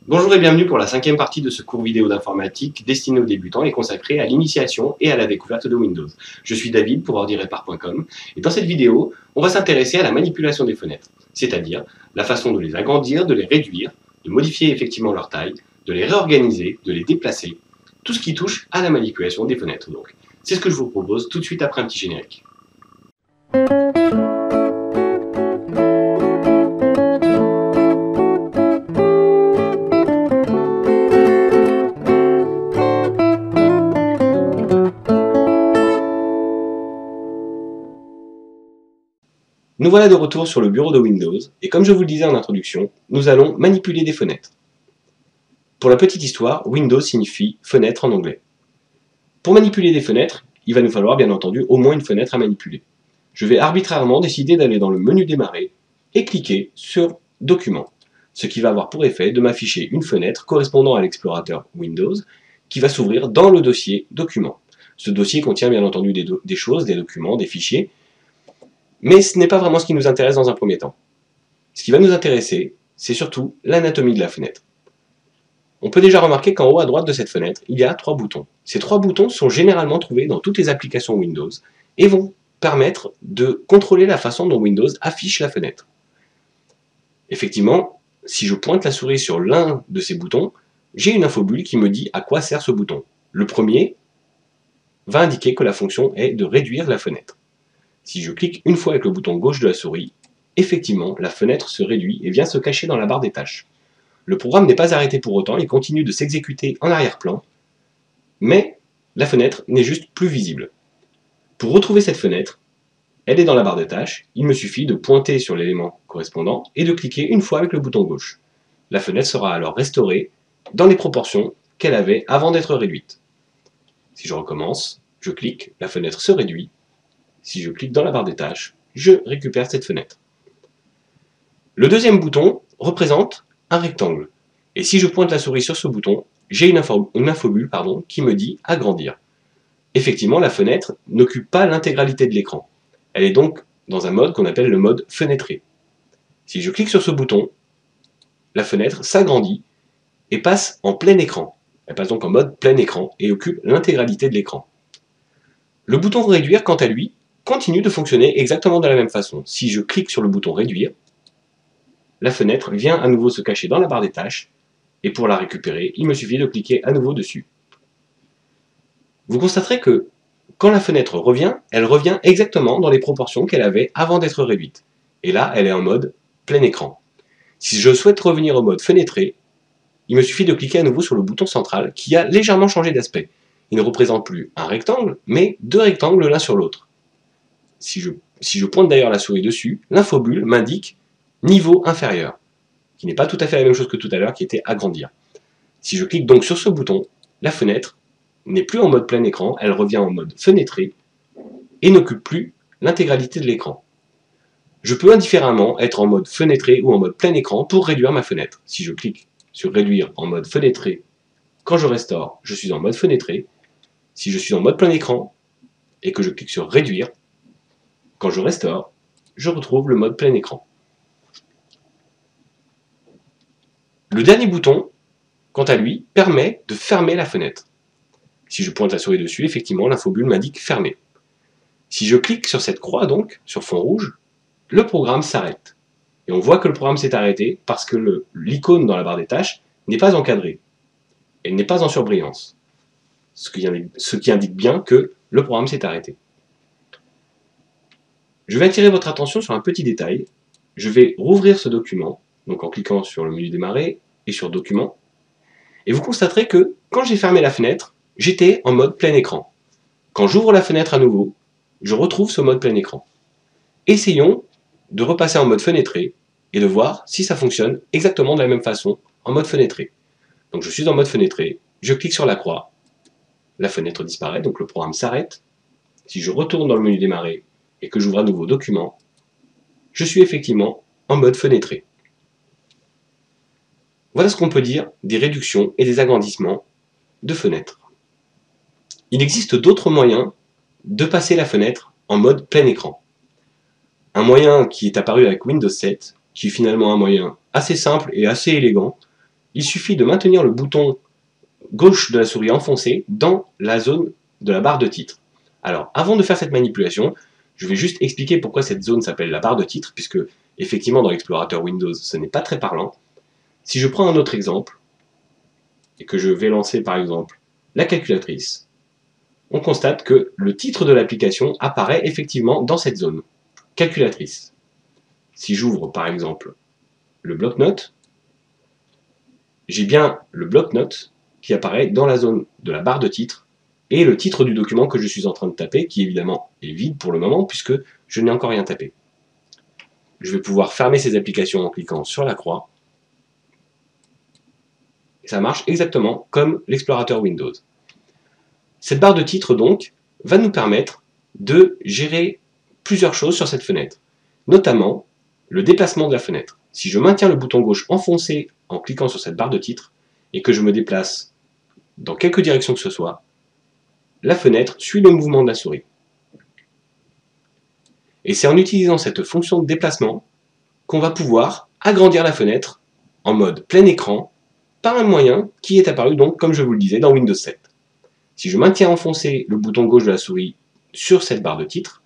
Bonjour et bienvenue pour la 5e partie de ce cours vidéo d'informatique destiné aux débutants et consacré à l'initiation et à la découverte de Windows. Je suis David pour ordirepar.com et dans cette vidéo, on va s'intéresser à la manipulation des fenêtres, c'est-à-dire la façon de les agrandir, de les réduire, de modifier effectivement leur taille, de les réorganiser, de les déplacer, tout ce qui touche à la manipulation des fenêtres donc. C'est ce que je vous propose tout de suite après un petit générique. Nous voilà de retour sur le bureau de Windows, et comme je vous le disais en introduction, nous allons manipuler des fenêtres. Pour la petite histoire, Windows signifie fenêtre en anglais. Pour manipuler des fenêtres, il va nous falloir bien entendu au moins une fenêtre à manipuler. Je vais arbitrairement décider d'aller dans le menu démarrer et cliquer sur Documents, ce qui va avoir pour effet de m'afficher une fenêtre correspondant à l'explorateur Windows qui va s'ouvrir dans le dossier Documents. Ce dossier contient bien entendu des choses, des documents, des fichiers, mais ce n'est pas vraiment ce qui nous intéresse dans un premier temps. Ce qui va nous intéresser, c'est surtout l'anatomie de la fenêtre. On peut déjà remarquer qu'en haut à droite de cette fenêtre, il y a 3 boutons. Ces 3 boutons sont généralement trouvés dans toutes les applications Windows et vont permettre de contrôler la façon dont Windows affiche la fenêtre. Effectivement, si je pointe la souris sur l'un de ces boutons, j'ai une infobulle qui me dit à quoi sert ce bouton. Le premier va indiquer que la fonction est de réduire la fenêtre. Si je clique une fois avec le bouton gauche de la souris, effectivement, la fenêtre se réduit et vient se cacher dans la barre des tâches. Le programme n'est pas arrêté pour autant, il continue de s'exécuter en arrière-plan, mais la fenêtre n'est juste plus visible. Pour retrouver cette fenêtre, elle est dans la barre des tâches, il me suffit de pointer sur l'élément correspondant et de cliquer une fois avec le bouton gauche. La fenêtre sera alors restaurée dans les proportions qu'elle avait avant d'être réduite. Si je recommence, je clique, la fenêtre se réduit. Si je clique dans la barre des tâches, je récupère cette fenêtre. Le deuxième bouton représente un rectangle. Et si je pointe la souris sur ce bouton, j'ai une infobulle qui me dit « Agrandir ». Effectivement, la fenêtre n'occupe pas l'intégralité de l'écran. Elle est donc dans un mode qu'on appelle le mode fenêtré. Si je clique sur ce bouton, la fenêtre s'agrandit et passe en plein écran. Elle passe donc en mode plein écran et occupe l'intégralité de l'écran. Le bouton réduire, quant à lui, continue de fonctionner exactement de la même façon. Si je clique sur le bouton réduire, la fenêtre vient à nouveau se cacher dans la barre des tâches, et pour la récupérer, il me suffit de cliquer à nouveau dessus. Vous constaterez que quand la fenêtre revient, elle revient exactement dans les proportions qu'elle avait avant d'être réduite. Et là, elle est en mode plein écran. Si je souhaite revenir au mode fenêtré, il me suffit de cliquer à nouveau sur le bouton central qui a légèrement changé d'aspect. Il ne représente plus un rectangle, mais 2 rectangles l'un sur l'autre. Si je pointe d'ailleurs la souris dessus, l'infobulle m'indique niveau inférieur, qui n'est pas tout à fait la même chose que tout à l'heure, qui était agrandir. Si je clique donc sur ce bouton, la fenêtre n'est plus en mode plein écran, elle revient en mode fenêtré et n'occupe plus l'intégralité de l'écran. Je peux indifféremment être en mode fenêtré ou en mode plein écran pour réduire ma fenêtre. Si je clique sur réduire en mode fenêtré, quand je restaure, je suis en mode fenêtré. Si je suis en mode plein écran et que je clique sur réduire, quand je restaure, je retrouve le mode plein écran. Le dernier bouton, quant à lui, permet de fermer la fenêtre. Si je pointe la souris dessus, effectivement, l'infobulle m'indique fermer. Si je clique sur cette croix, donc, sur fond rouge, le programme s'arrête. Et on voit que le programme s'est arrêté parce que l'icône dans la barre des tâches n'est pas encadrée. Elle n'est pas en surbrillance. Ce qui indique bien que le programme s'est arrêté. Je vais attirer votre attention sur un petit détail. Je vais rouvrir ce document, donc en cliquant sur le menu démarrer et sur Documents. Et vous constaterez que quand j'ai fermé la fenêtre, j'étais en mode plein écran. Quand j'ouvre la fenêtre à nouveau, je retrouve ce mode plein écran. Essayons de repasser en mode fenêtré et de voir si ça fonctionne exactement de la même façon en mode fenêtré. Donc je suis en mode fenêtré, je clique sur la croix, la fenêtre disparaît, donc le programme s'arrête. Si je retourne dans le menu démarrer et que j'ouvre à nouveau Document, je suis effectivement en mode fenêtré. Voilà ce qu'on peut dire des réductions et des agrandissements de fenêtres. Il existe d'autres moyens de passer la fenêtre en mode plein écran. Un moyen qui est apparu avec Windows 7, qui est finalement un moyen assez simple et assez élégant, il suffit de maintenir le bouton gauche de la souris enfoncé dans la zone de la barre de titre. Alors, avant de faire cette manipulation, je vais juste expliquer pourquoi cette zone s'appelle la barre de titre, puisque effectivement dans l'explorateur Windows, ce n'est pas très parlant. Si je prends un autre exemple, et que je vais lancer par exemple la calculatrice, on constate que le titre de l'application apparaît effectivement dans cette zone, calculatrice. Si j'ouvre par exemple le bloc-notes, j'ai bien le bloc-notes qui apparaît dans la zone de la barre de titre et le titre du document que je suis en train de taper, qui évidemment est vide pour le moment puisque je n'ai encore rien tapé. Je vais pouvoir fermer ces applications en cliquant sur la croix. Et ça marche exactement comme l'explorateur Windows. Cette barre de titre donc va nous permettre de gérer plusieurs choses sur cette fenêtre, notamment le déplacement de la fenêtre. Si je maintiens le bouton gauche enfoncé en cliquant sur cette barre de titre et que je me déplace dans quelque direction que ce soit, la fenêtre suit le mouvement de la souris. Et c'est en utilisant cette fonction de déplacement qu'on va pouvoir agrandir la fenêtre en mode plein écran par un moyen qui est apparu donc, comme je vous le disais, dans Windows 7. Si je maintiens enfoncé le bouton gauche de la souris sur cette barre de titre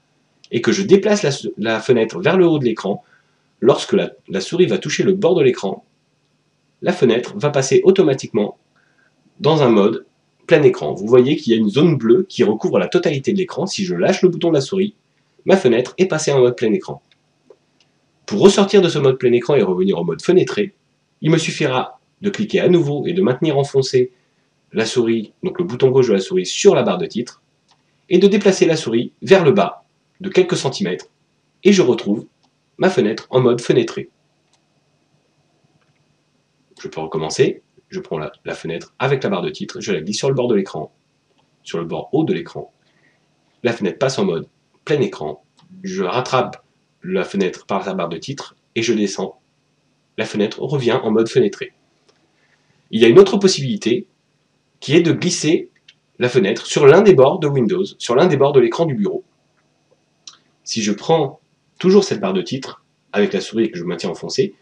et que je déplace la fenêtre vers le haut de l'écran, lorsque la souris va toucher le bord de l'écran, la fenêtre va passer automatiquement dans un mode plein écran. Vous voyez qu'il y a une zone bleue qui recouvre la totalité de l'écran. Si je lâche le bouton de la souris, ma fenêtre est passée en mode plein écran. Pour ressortir de ce mode plein écran et revenir en mode fenêtré, il me suffira de cliquer à nouveau et de maintenir enfoncé la souris, donc le bouton gauche de la souris sur la barre de titre, et de déplacer la souris vers le bas de quelques centimètres, et je retrouve ma fenêtre en mode fenêtré. Je peux recommencer, je prends la fenêtre avec la barre de titre, je la glisse sur le bord de l'écran, sur le bord haut de l'écran, la fenêtre passe en mode plein écran, je rattrape la fenêtre par la barre de titre, et je descends, la fenêtre revient en mode fenêtré. Il y a une autre possibilité, qui est de glisser la fenêtre sur l'un des bords de Windows, sur l'un des bords de l'écran du bureau. Si je prends toujours cette barre de titre, avec la souris que je maintiens enfoncée,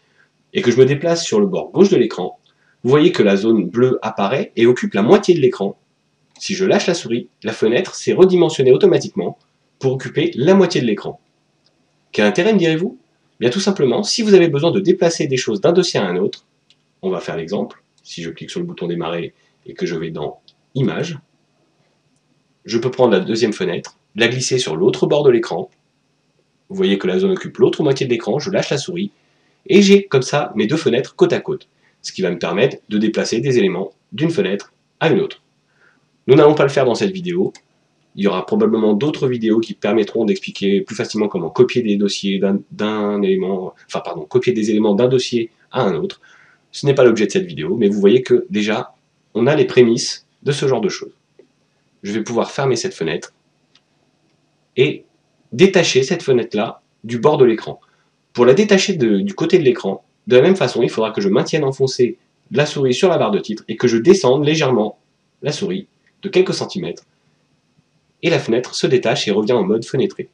et que je me déplace sur le bord gauche de l'écran, vous voyez que la zone bleue apparaît et occupe la moitié de l'écran. Si je lâche la souris, la fenêtre s'est redimensionnée automatiquement pour occuper la moitié de l'écran. Quel intérêt, me direz-vous? Bien tout simplement, si vous avez besoin de déplacer des choses d'un dossier à un autre, on va faire l'exemple. Si je clique sur le bouton démarrer et que je vais dans Images, je peux prendre la deuxième fenêtre, la glisser sur l'autre bord de l'écran. Vous voyez que la zone occupe l'autre moitié de l'écran, je lâche la souris, et j'ai comme ça mes deux fenêtres côte à côte, ce qui va me permettre de déplacer des éléments d'une fenêtre à une autre. Nous n'allons pas le faire dans cette vidéo, il y aura probablement d'autres vidéos qui permettront d'expliquer plus facilement comment copier des dossiers copier des éléments d'un dossier à un autre. Ce n'est pas l'objet de cette vidéo, mais vous voyez que déjà, on a les prémices de ce genre de choses. Je vais pouvoir fermer cette fenêtre et détacher cette fenêtre-là du bord de l'écran. Pour la détacher du côté de l'écran, de la même façon, il faudra que je maintienne enfoncée la souris sur la barre de titre et que je descende légèrement la souris de quelques centimètres et la fenêtre se détache et revient en mode fenêtré.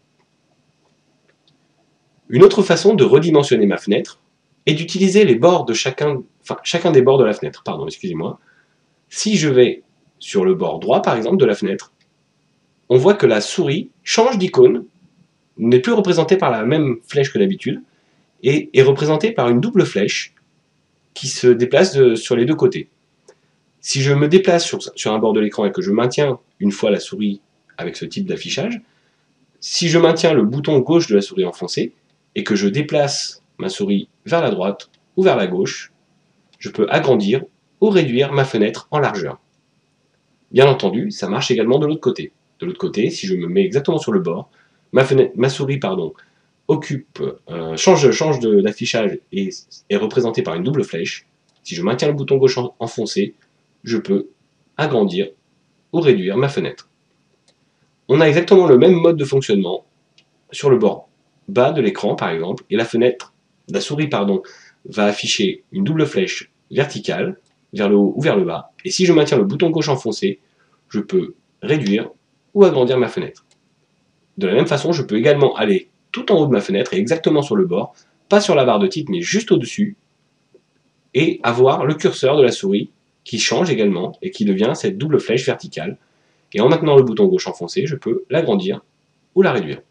Une autre façon de redimensionner ma fenêtre est d'utiliser les bords de chacun des bords de la fenêtre. Si je vais sur le bord droit, par exemple, de la fenêtre, on voit que la souris change d'icône, n'est plus représentée par la même flèche que d'habitude, et est représentée par une double flèche qui se déplace sur les deux côtés. Si je me déplace sur un bord de l'écran et que je maintiens une fois la souris avec ce type d'affichage, si je maintiens le bouton gauche de la souris enfoncé et que je déplace ma souris vers la droite ou vers la gauche, je peux agrandir ou réduire ma fenêtre en largeur. Bien entendu, ça marche également de l'autre côté. De l'autre côté, si je me mets exactement sur le bord, ma souris change d'affichage et est représentée par une double flèche. Si je maintiens le bouton gauche enfoncé, je peux agrandir ou réduire ma fenêtre. On a exactement le même mode de fonctionnement sur le bord bas de l'écran par exemple, et la souris va afficher une double flèche verticale vers le haut ou vers le bas, et si je maintiens le bouton gauche enfoncé, je peux réduire ou agrandir ma fenêtre. De la même façon, je peux également aller tout en haut de ma fenêtre et exactement sur le bord, pas sur la barre de titre mais juste au-dessus, et avoir le curseur de la souris qui change également et qui devient cette double flèche verticale. Et en maintenant le bouton gauche enfoncé, je peux l'agrandir ou la réduire.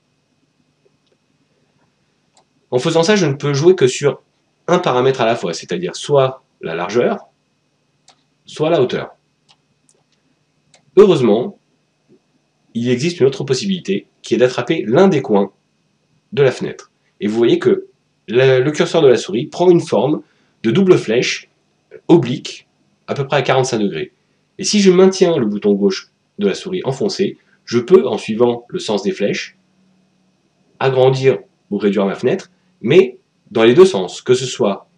En faisant ça, je ne peux jouer que sur un paramètre à la fois, c'est-à-dire soit la largeur, soit la hauteur. Heureusement, il existe une autre possibilité qui est d'attraper l'un des coins de la fenêtre. Et vous voyez que le curseur de la souris prend une forme de double flèche oblique à peu près à 45 degrés. Et si je maintiens le bouton gauche de la souris enfoncé, je peux, en suivant le sens des flèches, agrandir ou réduire ma fenêtre, mais dans les deux sens, que ce soit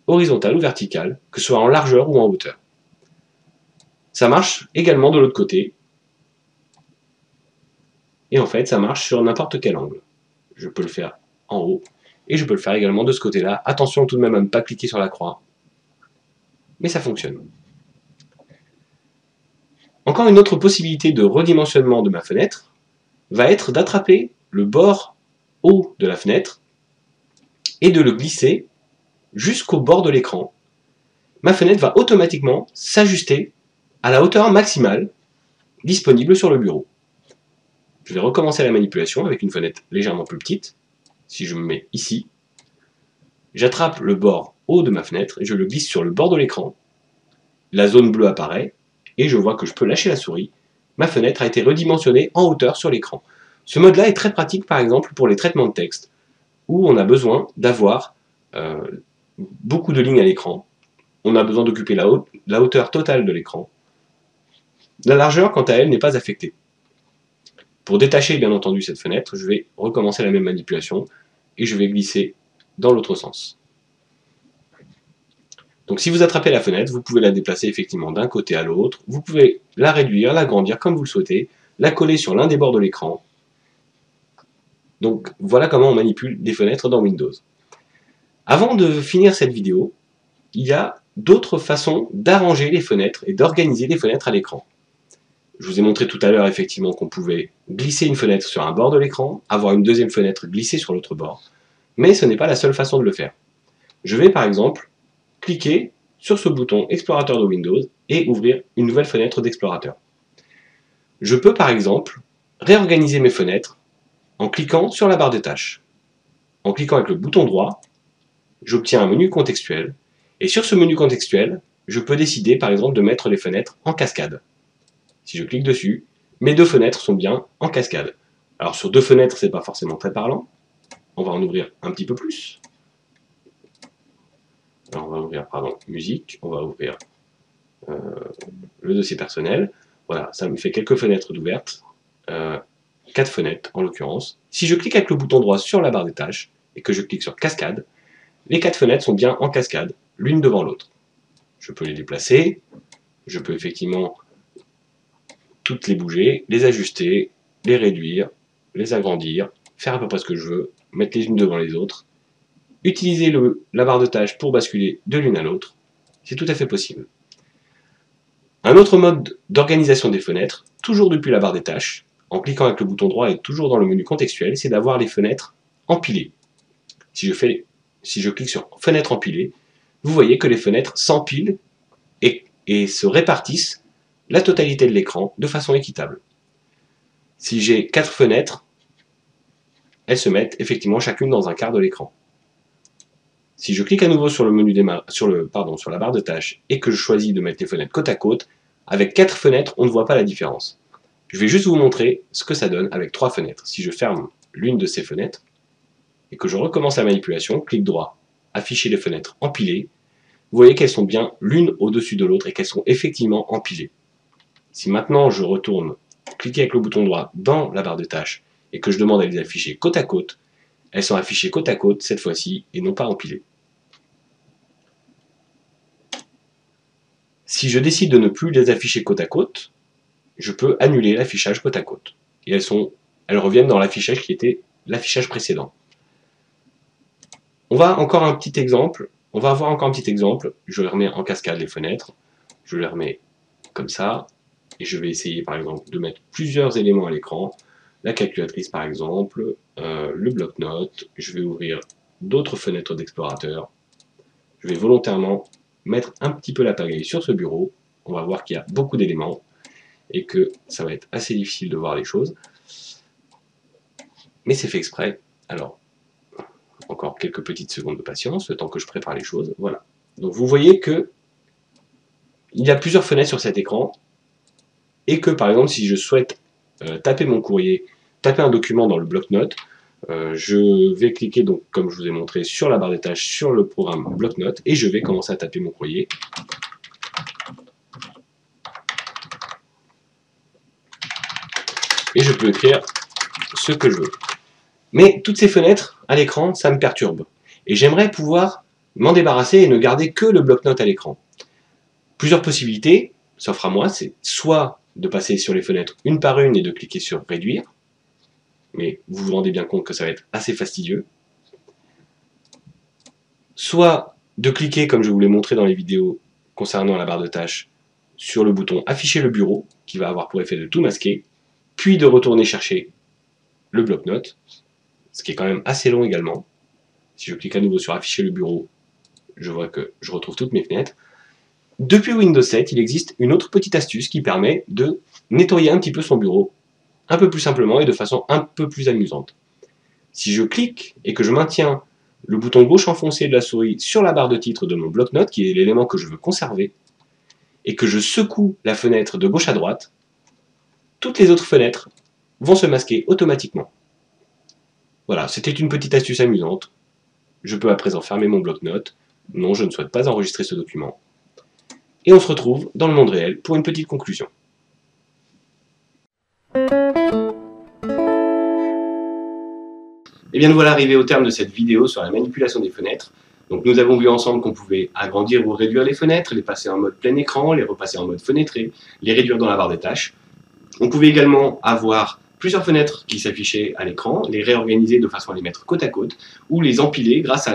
horizontal ou vertical, que ce soit en largeur ou en hauteur. Ça marche également de l'autre côté, et en fait ça marche sur n'importe quel angle. Je peux le faire en haut, et je peux le faire également de ce côté-là. Attention tout de même à ne pas cliquer sur la croix, mais ça fonctionne. Encore une autre possibilité de redimensionnement de ma fenêtre va être d'attraper le bord haut de la fenêtre et de le glisser jusqu'au bord de l'écran. Ma fenêtre va automatiquement s'ajuster à la hauteur maximale disponible sur le bureau. Je vais recommencer la manipulation avec une fenêtre légèrement plus petite. Si je me mets ici, j'attrape le bord haut de ma fenêtre et je le glisse sur le bord de l'écran. La zone bleue apparaît et je vois que je peux lâcher la souris. Ma fenêtre a été redimensionnée en hauteur sur l'écran. Ce mode-là est très pratique par exemple pour les traitements de texte où on a besoin d'avoir beaucoup de lignes à l'écran. On a besoin d'occuper la hauteur totale de l'écran. La largeur, quant à elle, n'est pas affectée. Pour détacher bien entendu cette fenêtre, je vais recommencer la même manipulation et je vais glisser dans l'autre sens. Donc si vous attrapez la fenêtre, vous pouvez la déplacer effectivement d'un côté à l'autre, vous pouvez la réduire, l'agrandir comme vous le souhaitez, la coller sur l'un des bords de l'écran. Donc voilà comment on manipule des fenêtres dans Windows. Avant de finir cette vidéo, il y a d'autres façons d'arranger les fenêtres et d'organiser les fenêtres à l'écran. Je vous ai montré tout à l'heure effectivement qu'on pouvait glisser une fenêtre sur un bord de l'écran, avoir une deuxième fenêtre glissée sur l'autre bord, mais ce n'est pas la seule façon de le faire. Je vais par exemple cliquer sur ce bouton explorateur de Windows et ouvrir une nouvelle fenêtre d'explorateur. Je peux par exemple réorganiser mes fenêtres en cliquant sur la barre de tâches. En cliquant avec le bouton droit, j'obtiens un menu contextuel et sur ce menu contextuel, je peux décider par exemple de mettre les fenêtres en cascade. Si je clique dessus, mes deux fenêtres sont bien en cascade. Alors sur deux fenêtres, c'est pas forcément très parlant. On va en ouvrir un petit peu plus. Alors on va ouvrir, musique, on va ouvrir le dossier personnel. Voilà, ça me fait quelques fenêtres d'ouvertes, 4 fenêtres en l'occurrence. Si je clique avec le bouton droit sur la barre des tâches et que je clique sur cascade, les 4 fenêtres sont bien en cascade, l'une devant l'autre. Je peux les déplacer, je peux effectivement toutes les bouger, les ajuster, les réduire, les agrandir, faire à peu près ce que je veux, mettre les unes devant les autres, utiliser la barre de tâches pour basculer de l'une à l'autre, c'est tout à fait possible. Un autre mode d'organisation des fenêtres, toujours depuis la barre des tâches, en cliquant avec le bouton droit et toujours dans le menu contextuel, c'est d'avoir les fenêtres empilées. Si je clique sur fenêtre empilée, vous voyez que les fenêtres s'empilent et se répartissent la totalité de l'écran de façon équitable. Si j'ai 4 fenêtres, elles se mettent effectivement chacune dans un quart de l'écran. Si je clique à nouveau sur la barre de tâches et que je choisis de mettre les fenêtres côte à côte, avec 4 fenêtres, on ne voit pas la différence. Je vais juste vous montrer ce que ça donne avec 3 fenêtres. Si je ferme l'une de ces fenêtres et que je recommence la manipulation, clic droit, afficher les fenêtres empilées, vous voyez qu'elles sont bien l'une au-dessus de l'autre et qu'elles sont effectivement empilées. Si maintenant je retourne cliquer avec le bouton droit dans la barre de tâches et que je demande à les afficher côte à côte, elles sont affichées côte à côte cette fois-ci et non pas empilées. Si je décide de ne plus les afficher côte à côte, je peux annuler l'affichage côte à côte. Et elles reviennent dans l'affichage qui était l'affichage précédent. On va avoir encore un petit exemple. Je remets en cascade les fenêtres. Je les remets comme ça. Et je vais essayer par exemple de mettre plusieurs éléments à l'écran. La calculatrice par exemple, le bloc-notes. Je vais ouvrir d'autres fenêtres d'explorateur. Je vais volontairement mettre un petit peu la pagaille sur ce bureau. On va voir qu'il y a beaucoup d'éléments et que ça va être assez difficile de voir les choses. Mais c'est fait exprès. Alors, encore quelques petites secondes de patience, le temps que je prépare les choses. Voilà. Donc vous voyez que il y a plusieurs fenêtres sur cet écran et que par exemple si je souhaite taper mon courrier, taper un document dans le bloc-notes, je vais cliquer donc comme je vous ai montré sur la barre des tâches sur le programme bloc-notes et je vais commencer à taper mon courrier. Et je peux écrire ce que je veux. Mais toutes ces fenêtres à l'écran, ça me perturbe. Et j'aimerais pouvoir m'en débarrasser et ne garder que le bloc-notes à l'écran. Plusieurs possibilités s'offrent à moi, c'est soit de passer sur les fenêtres une par une et de cliquer sur réduire, mais vous vous rendez bien compte que ça va être assez fastidieux. Soit de cliquer, comme je vous l'ai montré dans les vidéos concernant la barre de tâches, sur le bouton afficher le bureau, qui va avoir pour effet de tout masquer, puis de retourner chercher le bloc-notes, ce qui est quand même assez long également. Si je clique à nouveau sur afficher le bureau, je vois que je retrouve toutes mes fenêtres. Depuis Windows 7, il existe une autre petite astuce qui permet de nettoyer un petit peu son bureau, un peu plus simplement et de façon un peu plus amusante. Si je clique et que je maintiens le bouton gauche enfoncé de la souris sur la barre de titre de mon bloc-notes, qui est l'élément que je veux conserver, et que je secoue la fenêtre de gauche à droite, toutes les autres fenêtres vont se masquer automatiquement. Voilà, c'était une petite astuce amusante. Je peux à présent fermer mon bloc-notes. Non, je ne souhaite pas enregistrer ce document. Et on se retrouve dans le monde réel pour une petite conclusion. Et bien nous voilà arrivés au terme de cette vidéo sur la manipulation des fenêtres. Donc nous avons vu ensemble qu'on pouvait agrandir ou réduire les fenêtres, les passer en mode plein écran, les repasser en mode fenêtré, les réduire dans la barre des tâches. On pouvait également avoir plusieurs fenêtres qui s'affichaient à l'écran, les réorganiser de façon à les mettre côte à côte, ou les empiler grâce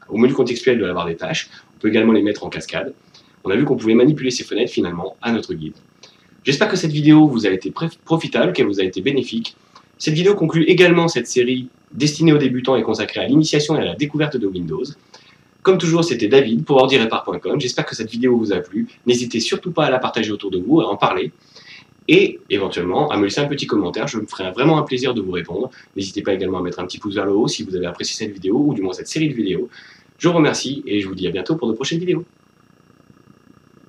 au menu contextuel de la barre des tâches. On peut également les mettre en cascade. On a vu qu'on pouvait manipuler ces fenêtres finalement à notre guide. J'espère que cette vidéo vous a été profitable, qu'elle vous a été bénéfique. Cette vidéo conclut également cette série destinée aux débutants et consacrée à l'initiation et à la découverte de Windows. Comme toujours, c'était David pour ordirepar.com. J'espère que cette vidéo vous a plu. N'hésitez surtout pas à la partager autour de vous, à en parler. Et éventuellement à me laisser un petit commentaire, je me ferai vraiment un plaisir de vous répondre. N'hésitez pas également à mettre un petit pouce vers le haut si vous avez apprécié cette vidéo, ou du moins cette série de vidéos. Je vous remercie et je vous dis à bientôt pour de prochaines vidéos.